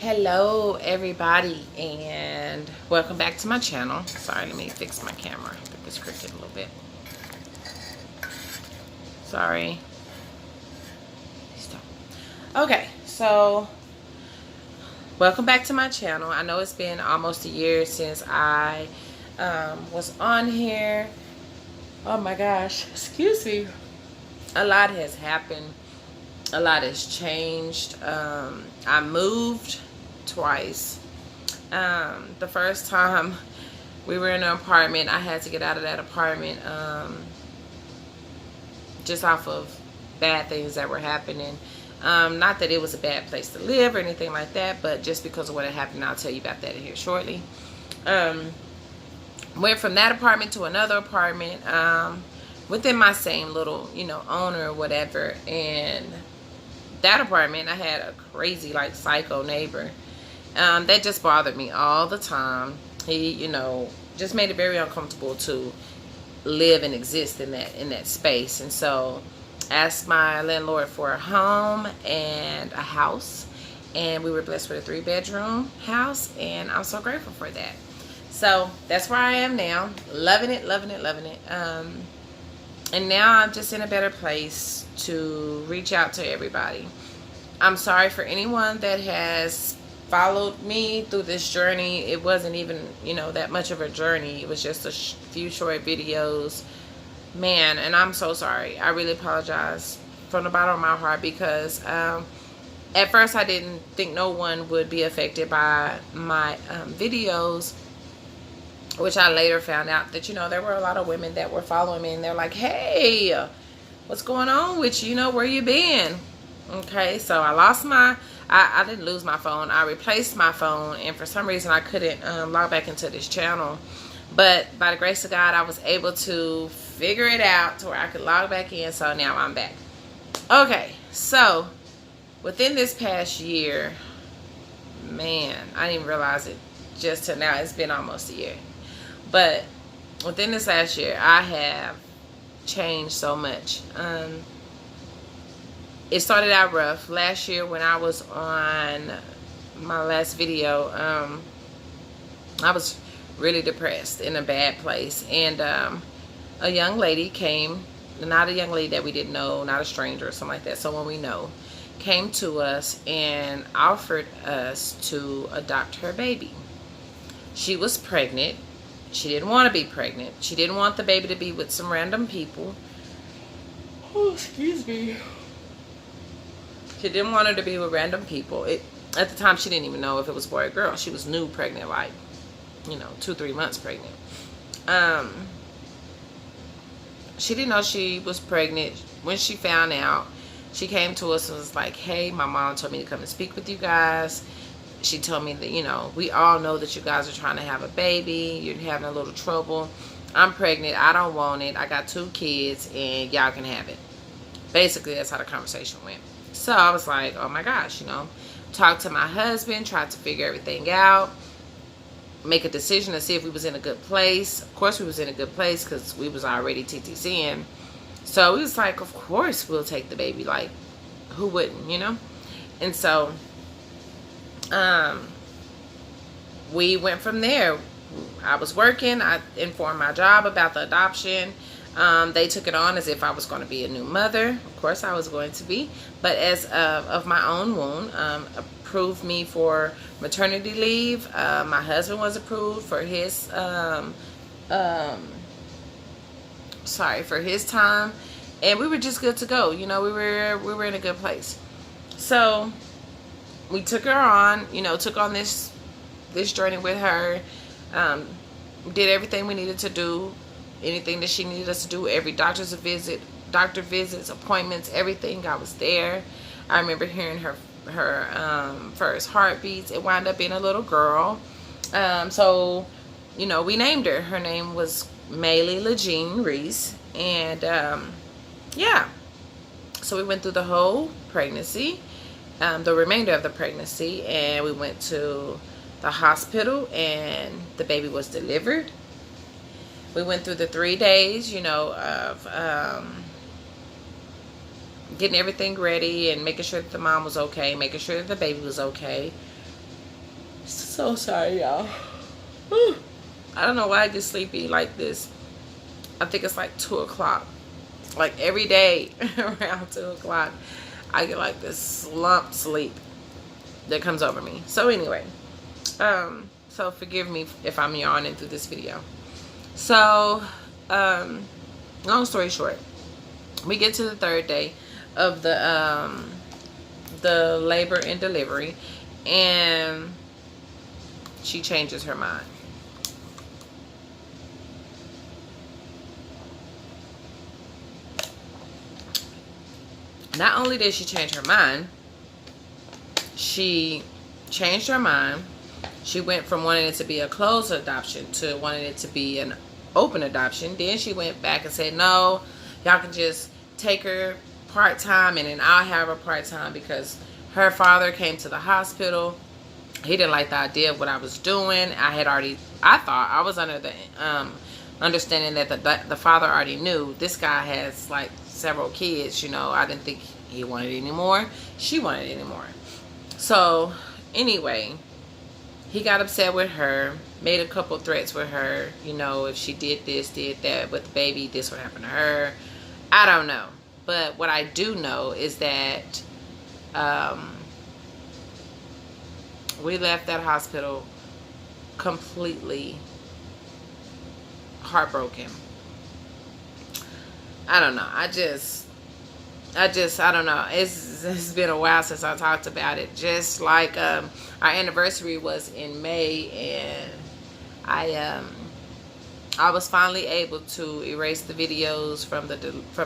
Hello everybody, and welcome back to my channel. Sorry, let me fix my camera. I think it's crooked a little bit. Sorry. Okay, so welcome back to my channel. I know it's been almost a year since I was on here. Oh my gosh, excuse me. A lot has happened. A lot has changed. I moved twice. The first time we were in an apartment, I had to get out of that apartment just off of bad things that were happening. Not that it was a bad place to live or anything like that, but just because of what had happened. I'll tell you about that in here shortly. Went from that apartment to another apartment within my same little, owner or whatever. And that apartment, I had a crazy, like, psycho neighbor that just bothered me all the time. He, just made it very uncomfortable to live and exist in that space. And so asked my landlord for a home and a house, and we were blessed with a 3-bedroom house, and I'm so grateful for that. So that's where I am now, loving it. And now I'm just in a better place to reach out to everybody. I'm sorry for anyone that has followed me through this journey. It wasn't even, that much of a journey. It was just a few short videos. Man, and I'm so sorry. I really apologize from the bottom of my heart, because at first I didn't think no one would be affected by my videos, which I later found out that, there were a lot of women that were following me, and they're like, hey, what's going on with you? Where you been? Okay, so I lost I didn't lose my phone. I replaced my phone, and for some reason I couldn't log back into this channel. But by the grace of God, I was able to figure it out to where I could log back in, so now I'm back. Okay, so within this past year, man, I didn't even realize it just till now. It's been almost a year. But within this last year, I have changed so much. It started out rough. Last year when I was on my last video, I was really depressed, in a bad place. And a young lady came, not a young lady that we didn't know, not a stranger or something like that, someone we know, came to us and offered us to adopt her baby. She was pregnant. She didn't want to be pregnant. She didn't want the baby to be with some random people. Oh, excuse me. She didn't want her to be with random people. At the time, she didn't even know if it was boy or girl. She was new pregnant, like, 2-3 months pregnant. She didn't know she was pregnant. When she found out, she came to us and was like, hey, my mom told me to come and speak with you guys. She told me that, we all know that you guys are trying to have a baby. You're having a little trouble. I'm pregnant. I don't want it. I got 2 kids, and y'all can have it. Basically, that's how the conversation went. So I was like, oh my gosh, talked to my husband, tried to figure everything out, make a decision to see if we was in a good place. Of course we was in a good place, because we was already TTCing. So we was like, of course we'll take the baby. Like, who wouldn't, And so we went from there. I was working. I informed my job about the adoption. They took it on as if I was going to be a new mother. Of course I was going to be. But as of my own womb, approved me for maternity leave. My husband was approved for his for his time. And we were just good to go. We were in a good place. So we took her on, took on this journey with her. Did everything we needed to do. Anything that she needed us to do, every doctor visits, appointments, everything, I was there. I remember hearing her first heartbeats. It wound up being a little girl. So, we named her. Her name was Maylee LaJean Reese. And, yeah. So we went through the whole pregnancy, the remainder of the pregnancy, and we went to the hospital, and the baby was delivered. We went through the 3 days, of getting everything ready and making sure that the mom was okay, making sure that the baby was okay. So sorry, y'all. I don't know why I get sleepy like this. I think it's like 2 o'clock. Like every day around 2 o'clock, I get like this slump sleep that comes over me. So anyway, so forgive me if I'm yawning through this video. So, long story short, we get to the 3rd day of the labor and delivery, and she changes her mind. Not only did she change her mind, she changed her mind. She went from wanting it to be a closed adoption to wanting it to be an open adoption. Then she went back and said, no, y'all can just take her part-time and then I'll have her part-time, because her father came to the hospital. He didn't like the idea of what I was doing. I thought I was under the understanding that the father already knew this guy has like several kids. You know, I didn't think he wanted any more. She wanted any more. So anyway, he got upset with her, made a couple threats with her. You know, if she did this, did that with the baby, this would happen to her. I don't know. But what I do know is that we left that hospital completely heartbroken. I don't know. I don't know. It's been a while since I talked about it. Just like our anniversary was in May, and I was finally able to erase the videos from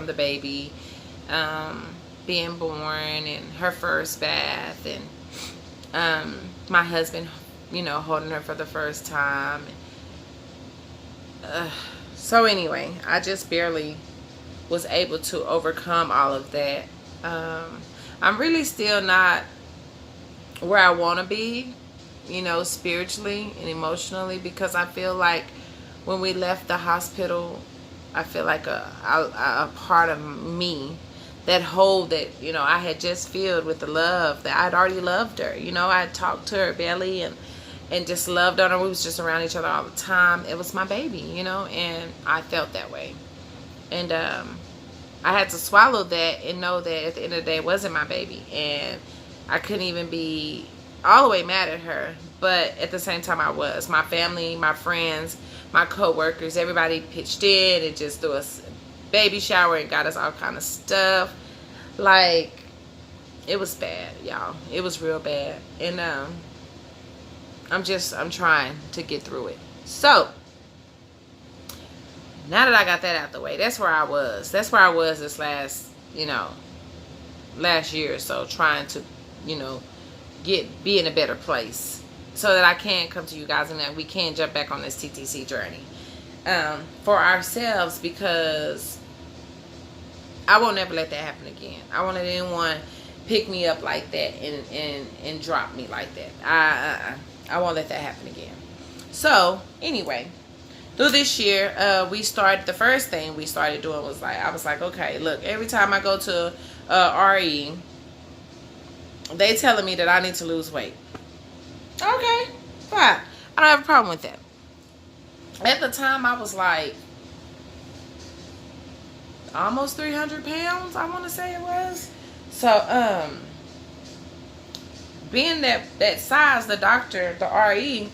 the baby being born and her first bath, and my husband, you know, holding her for the first time. So anyway, I just barely was able to overcome all of that. I'm really still not where I want to be, you know, spiritually and emotionally, because I feel like when we left the hospital, I feel like a part of me, that hole that, you know, I had just filled with the love that I'd already loved her. You know, I talked to her belly and just loved on her. We was just around each other all the time. It was my baby, you know, and I felt that way. And I had to swallow that and know that at the end of the day, it wasn't my baby. And I couldn't even be all the way mad at her. But at the same time, I was. My family, my friends, my co-workers, everybody pitched in and just threw us a baby shower and got us all kind of stuff. Like, it was bad, y'all. It was real bad. And I'm trying to get through it. So, now that I got that out the way, that's where I was. That's where I was this last year or so, trying to, you know, be in a better place so that I can come to you guys and that we can jump back on this TTC journey for ourselves, because I won't ever let that happen again. I won't let anyone pick me up like that and drop me like that. I won't let that happen again. So anyway, through this year, the first thing we started doing was I was like, okay, look, every time I go to RE, they telling me that I need to lose weight. Okay, fine. I don't have a problem with that. At the time, I was like almost 300 pounds, I want to say it was. So, being that size, the doctor, the RE,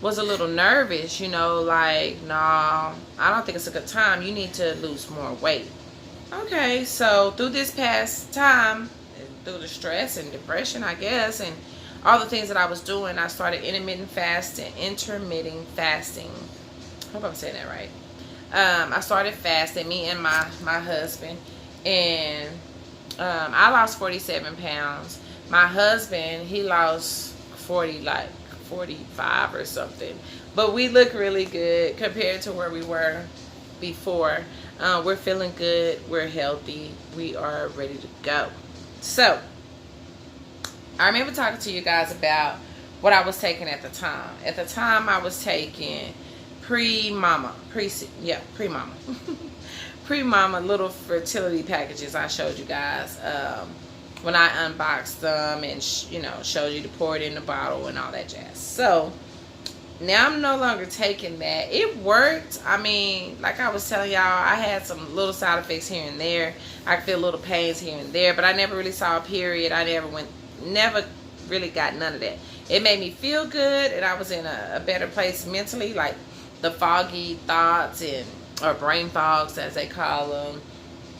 was a little nervous, you know, like, nah, I don't think it's a good time. You need to lose more weight. Okay, so through this past time, through the stress and depression, I guess, and all the things that I was doing, I started intermittent fasting. I hope I'm saying that right. I started fasting, me and my husband, and I lost 47 pounds. My husband, he lost 45 or something. But we look really good compared to where we were before. We're feeling good. We're healthy. We are ready to go. So, I remember talking to you guys about what I was taking at the time. At the time, I was taking pre-mama little fertility packages I showed you guys when I unboxed them and you know, showed you to pour it in the bottle and all that jazz. So now I'm no longer taking that. It worked. I mean, like I was telling y'all, I had some little side effects here and there. I could feel little pains here and there, but I never really saw a period. I never really got none of that. It made me feel good, and I was in a better place mentally, like the foggy thoughts or brain fogs as they call them,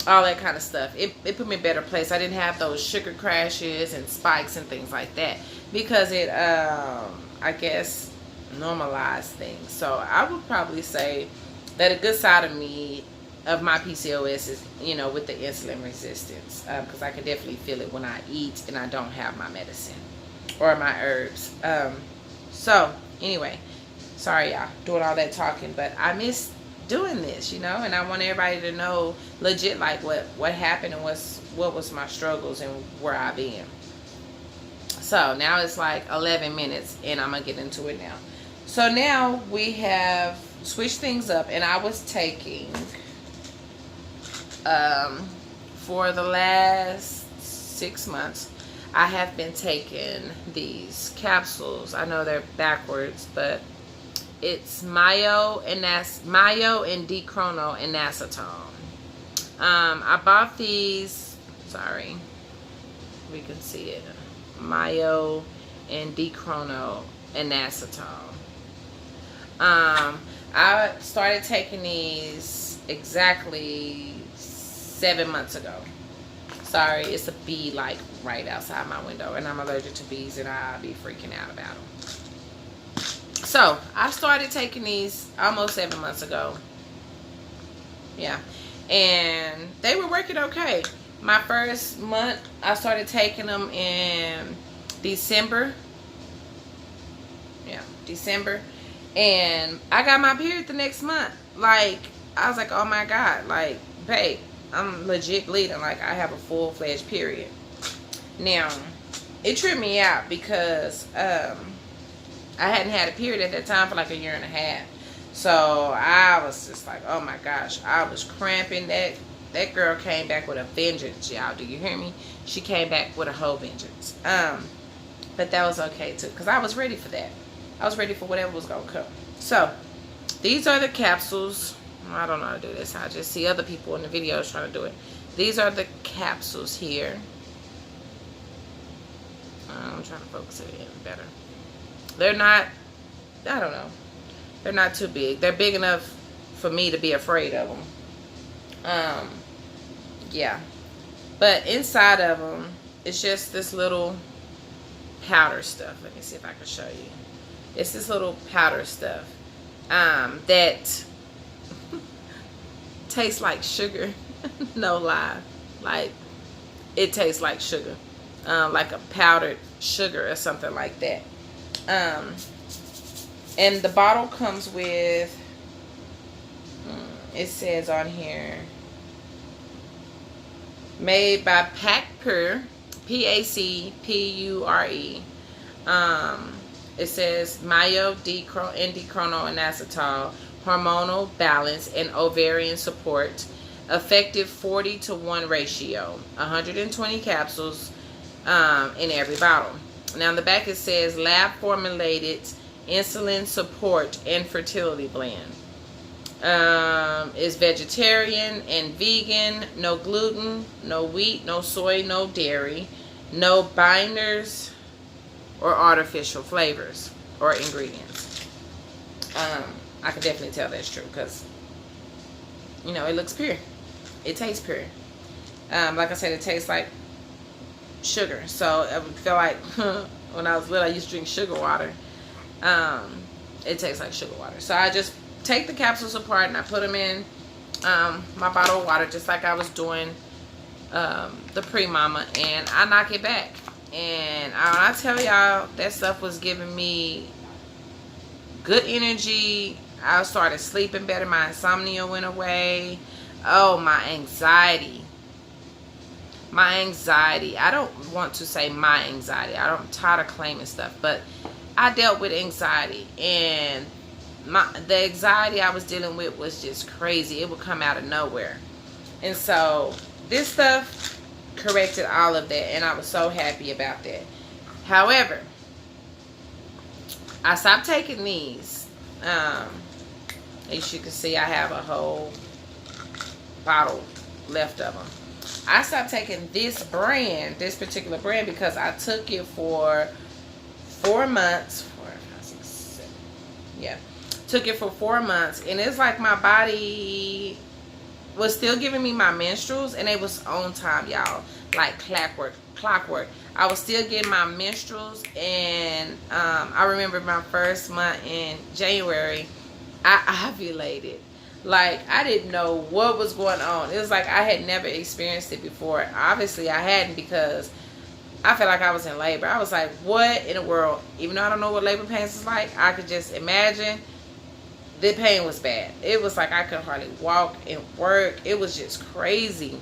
all that kind of stuff. It put me in a better place. I didn't have those sugar crashes and spikes and things like that because it, I guess, normalized things. So I would probably say that a good side of my PCOS is, you know, with the insulin resistance, because I can definitely feel it when I eat and I don't have my medicine or my herbs. So anyway, sorry y'all doing all that talking, but I miss doing this, you know, and I want everybody to know legit like what happened and what was my struggles and where I've been. So now it's like 11 minutes and I'm gonna get into it now. So now we have switched things up, and I was taking for the last 6 months I have been taking these capsules. I know they're backwards, but it's Mayo and D-chrono and acetone. I bought these, sorry, we can see it, Mayo and D-chrono and acetone. I started taking these exactly 7 months ago. Sorry, it's a bee like right outside my window, and I'm allergic to bees, and I'll be freaking out about them. So I started taking these almost 7 months ago. Yeah, and they were working okay. My first month, I started taking them in December. Yeah, December. And I got my period the next month. Like, I was like, oh my God, like, babe, I'm legit bleeding. Like, I have a full-fledged period. Now, it tripped me out because I hadn't had a period at that time for like a year and a half. So I was just like, oh my gosh, I was cramping. That girl came back with a vengeance, y'all. Do you hear me? She came back with a whole vengeance. But that was okay too, because I was ready for that. I was ready for whatever was going to come. So, these are the capsules. I don't know how to do this. I just see other people in the videos trying to do it. These are the capsules here. I'm trying to focus it in better. They're not, I don't know. They're not too big. They're big enough for me to be afraid of them. Yeah. But inside of them, it's just this little powder stuff. Let me see if I can show you. It's this little powder stuff that tastes like sugar. No lie. Like, it tastes like sugar. Like a powdered sugar or something like that. And the bottle comes with, it says on here, made by Pacpure, Pacpure. It says Mayo, D-chrono, and acetol, hormonal balance and ovarian support, effective 40-to-1 ratio, 120 capsules in every bottle. Now in the back it says lab formulated insulin support and fertility blend. Is vegetarian and vegan, no gluten, no wheat, no soy, no dairy, no binders or artificial flavors or ingredients. I can definitely tell that's true because, you know, it looks pure. It tastes pure. Like I said, it tastes like sugar. So I would feel like when I was little, I used to drink sugar water. It tastes like sugar water. So I just take the capsules apart and I put them in my bottle of water, just like I was doing the pre-mama, and I knock it back. And when I tell y'all, that stuff was giving me good energy. I started sleeping better. My insomnia went away. Oh, my anxiety. My anxiety. I don't want to say my anxiety. I'm tired of claiming stuff. But I dealt with anxiety. And the anxiety I was dealing with was just crazy. It would come out of nowhere. And so, this stuff corrected all of that, and I was so happy about that. However, I stopped taking these. As you can see, I have a whole bottle left of them. I stopped taking this brand, this particular brand, because I took it for 4 months. 4, 5, 6, 7. Yeah. Took it for 4 months, and it's like my body was still giving me my menstruals, and it was on time, y'all. Like clockwork. I was still getting my menstruals, and I remember my first month in January, I ovulated. Like, I didn't know what was going on. It was like I had never experienced it before. Obviously, I hadn't, because I felt like I was in labor. I was like, what in the world? Even though I don't know what labor pains is like, I could just imagine the pain was bad. It was like I could hardly walk and work. It was just crazy.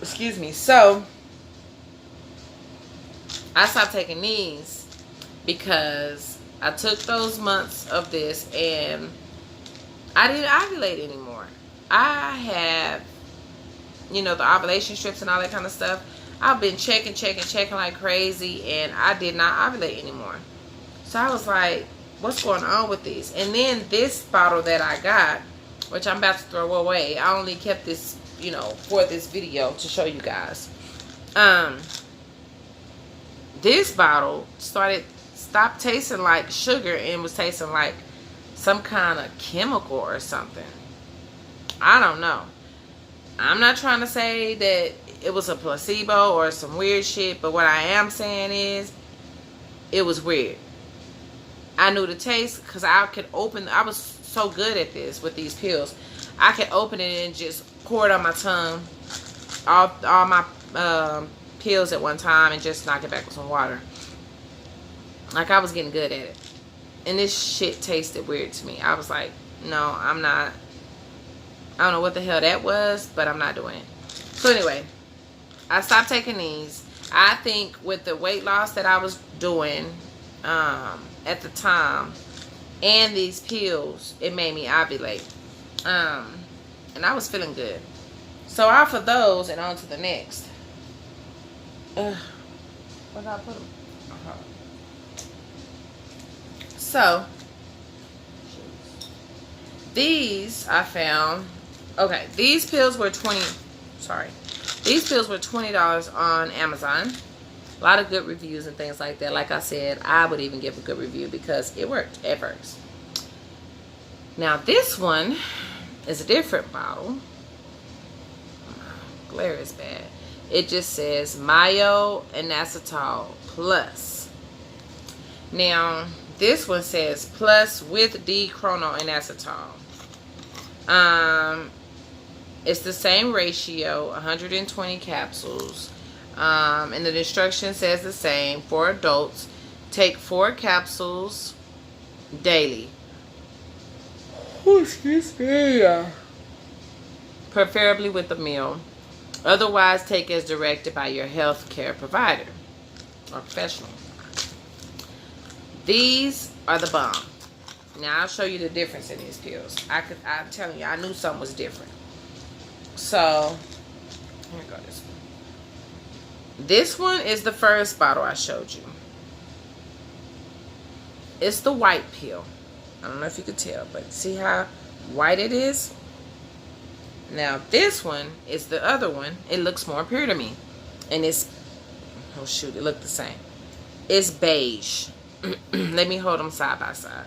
Excuse me. So, I stopped taking these because I took those months of this, and I didn't ovulate anymore. I have, you know, the ovulation strips and all that kind of stuff. I've been checking like crazy, and I did not ovulate anymore. So I was like, what's going on with these? And then this bottle that I got, which I'm about to throw away, I only kept this, you know, for this video to show you guys. This bottle stopped tasting like sugar and was tasting like some kind of chemical or something. I don't know. I'm not trying to say that it was a placebo or some weird shit, but what I am saying is it was weird. I knew the taste because I could open. I was so good at this with these pills. I could open it and just pour it on my tongue, all my pills at one time, and just knock it back with some water. Like, I was getting good at it. And this shit tasted weird to me. I was like, no, I'm not. I don't know what the hell that was, but I'm not doing it. So anyway, I stopped taking these. I think with the weight loss that I was doing at the time, and these pills, it made me ovulate. And I was feeling good. So off of those and on to the next. Where did I put them? So, these I found, okay, these pills were these pills were $20 on Amazon. A lot of good reviews and things like that. Like I said, I would even give a good review because it worked at first. Now, this one is a different bottle. Glare is bad. It just says Mayo Inositol Plus. Now, this one says plus with D-chronoinositol. It's the same ratio, 120 capsules. And the instruction says the same for adults. Take 4 capsules daily. Oh, excuse me. Preferably with a meal. Otherwise, take as directed by your healthcare provider or professional. These are the bomb. Now, I'll show you the difference in these pills. I'm telling you, I knew something was different. So, here we go. This one is the first bottle I showed you. It's the white pill. I don't know if you could tell, but see how white it is? Now, this one is the other one. It looks more pure to me. And it's, oh shoot, it looked the same. It's beige. Let me hold them side by side.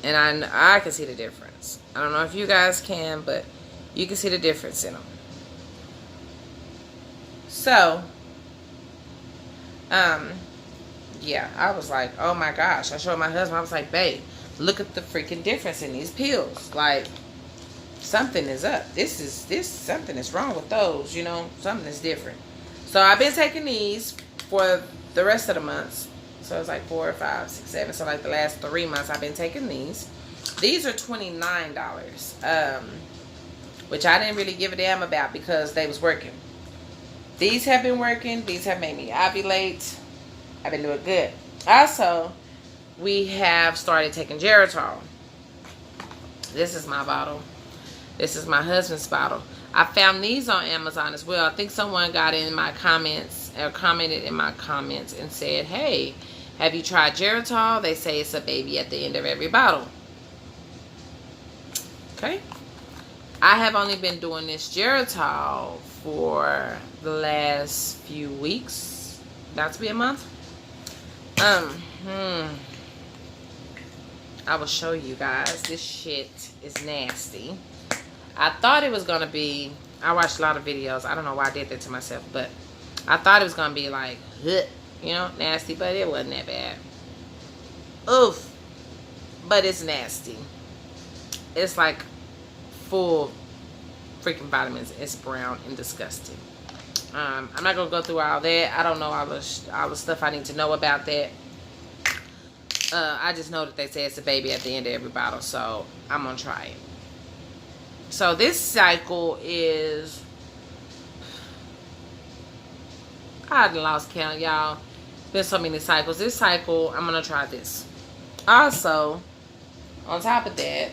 And I can see the difference. I don't know if you guys can, but you can see the difference in them. So, yeah, I was like, oh my gosh. I showed my husband, I was like, babe, look at the freaking difference in these pills. Like, something is up. Something is wrong with those, you know, something is different. So I've been taking these for the rest of the months. So it's like 4, 5, 6, 7. So like the last 3 months I've been taking these. These are $29. Which I didn't really give a damn about because they was working. These have been working. These have made me ovulate. I've been doing good. Also, we have started taking Geritol. This is my bottle. This is my husband's bottle. I found these on Amazon as well. I think someone got in my comments or commented in my comments and said, hey, have you tried Geritol? They say it's a baby at the end of every bottle. Okay. I have only been doing this Geritol for the last few weeks. About to be a month. I will show you guys. This shit is nasty. I thought it was going to be, I watched a lot of videos. I don't know why I did that to myself, but I thought it was going to be like, you know, nasty, but it wasn't that bad. Oof. But it's nasty. It's like full freaking vitamins. It's brown and disgusting. I'm not going to go through all that. I don't know all the stuff I need to know about that. I just know that they say it's a baby at the end of every bottle, so I'm going to try it. So this cycle is, I lost count, y'all. Been so many cycles. This cycle, I'm going to try this. Also, on top of that,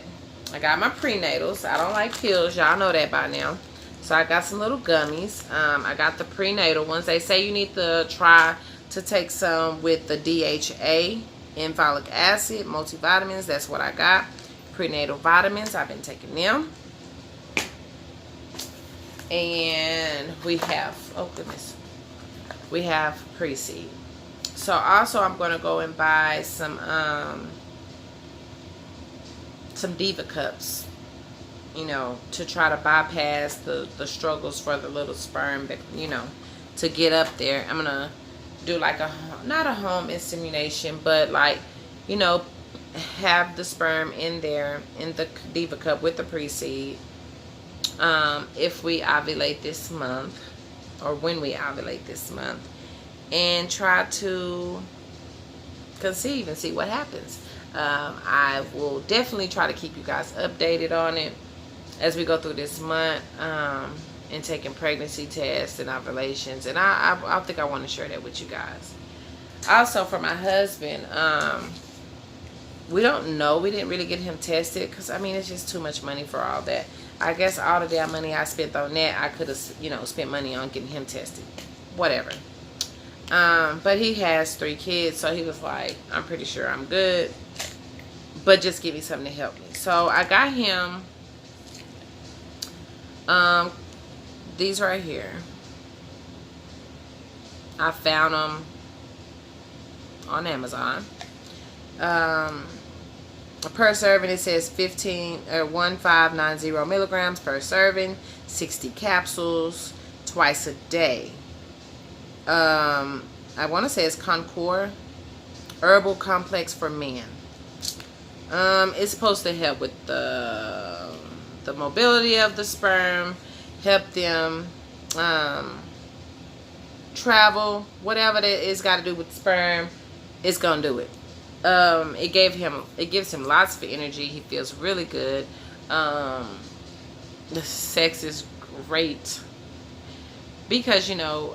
I got my prenatals. I don't like pills. Y'all know that by now. So I got some little gummies. I got the prenatal ones. They say you need to try to take some with the DHA and folic acid, multivitamins. That's what I got. Prenatal vitamins. I've been taking them. And we have, oh goodness, we have pre-seed. So also I'm going to go and buy some Diva cups, you know, to try to bypass the struggles for the little sperm, you know, to get up there. I'm going to do like not a home insemination, but like, you know, have the sperm in there in the Diva cup with the pre-seed. If we ovulate this month, or when we ovulate this month, and try to conceive and see what happens. I will definitely try to keep you guys updated on it as we go through this month, and taking pregnancy tests and ovulations, and I think I want to share that with you guys. Also for my husband, we don't know, we didn't really get him tested, because I mean it's just too much money for all that. I guess all of that money I spent on that, I could have, you know, spent money on getting him tested. Whatever. But he has 3 kids, so he was like, I'm pretty sure I'm good, but just give me something to help me. So I got him these right here. I found them on Amazon. Per serving, it says 1590 milligrams per serving, 60 capsules twice a day. I want to say it's Concord Herbal Complex for Men. It's supposed to help with the mobility of the sperm, help them travel, whatever that is got to do with sperm, it's gonna do it. It gives him lots of energy. He feels really good. The sex is great because, you know,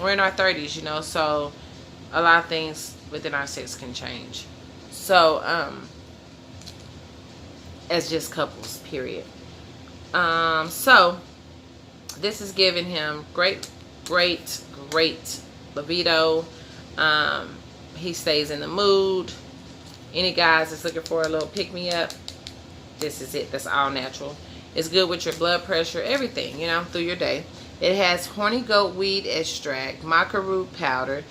we're in our 30s, you know, so a lot of things within our sex can change. So as just couples, period. So this is giving him great libido. He stays in the mood. Any guys that's looking for a little pick-me-up, this is it. That's all natural. It's good with your blood pressure, everything, you know, through your day. It has horny goat weed extract, maca root powder,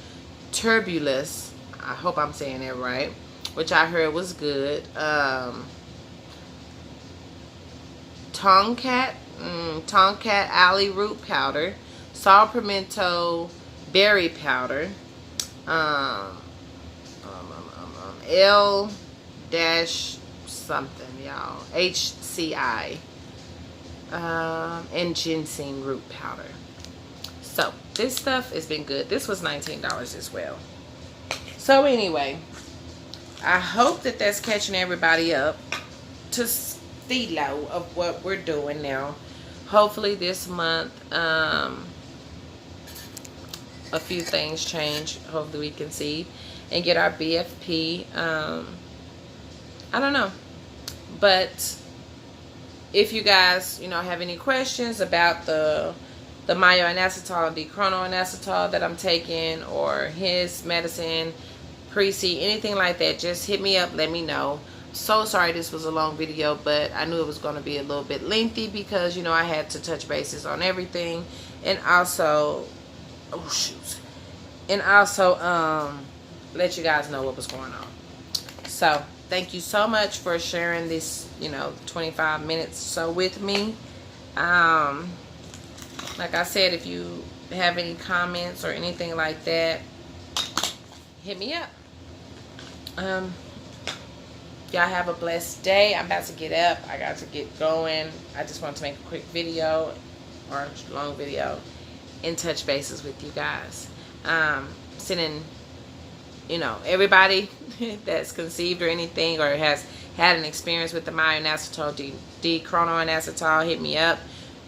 turbulus, I hope I'm saying that right, which I heard was good. Tonkat alley root powder, saw pimento berry powder, L dash something, y'all, HCI, and ginseng root powder. So this stuff has been good. This was $19 as well. So anyway, I hope that that's catching everybody up to speed of what we're doing now. Hopefully this month a few things change. Hopefully we can see and get our BFP. I don't know, but if you guys, have any questions about the myo-inositol and D-chronoinositol that I'm taking, or his medicine, Pre-C, anything like that, just hit me up, let me know. So sorry this was a long video, but I knew it was going to be a little bit lengthy because, I had to touch bases on everything. And also, oh shoot. And also, let you guys know what was going on. So, thank you so much for sharing this, 25 minutes or so with me. Like I said, if you have any comments or anything like that, hit me up. Y'all have a blessed day. I'm about to get up. I got to get going. I just want to make a quick video or a long video and touch bases with you guys. Sending, everybody that's conceived or anything, or has had an experience with the myo-inositol, D-chronoinositol, hit me up.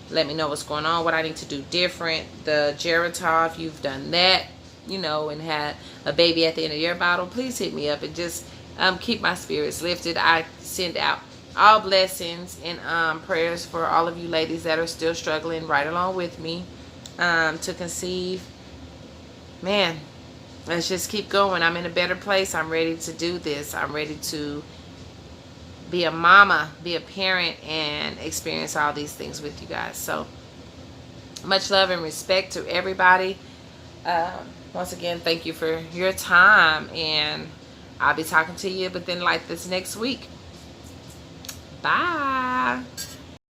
Let me know what's going on, what I need to do different. The Geritol, if you've done that, and had a baby at the end of your bottle, please hit me up and just keep my spirits lifted. I send out all blessings and prayers for all of you ladies that are still struggling right along with me to conceive. Man, let's just keep going. I'm in a better place. I'm ready to do this. I'm ready to be a mama, be a parent, and experience all these things with you guys. So much love and respect to everybody. Once again, thank you for your time, and I'll be talking to you within like this next week. Bye.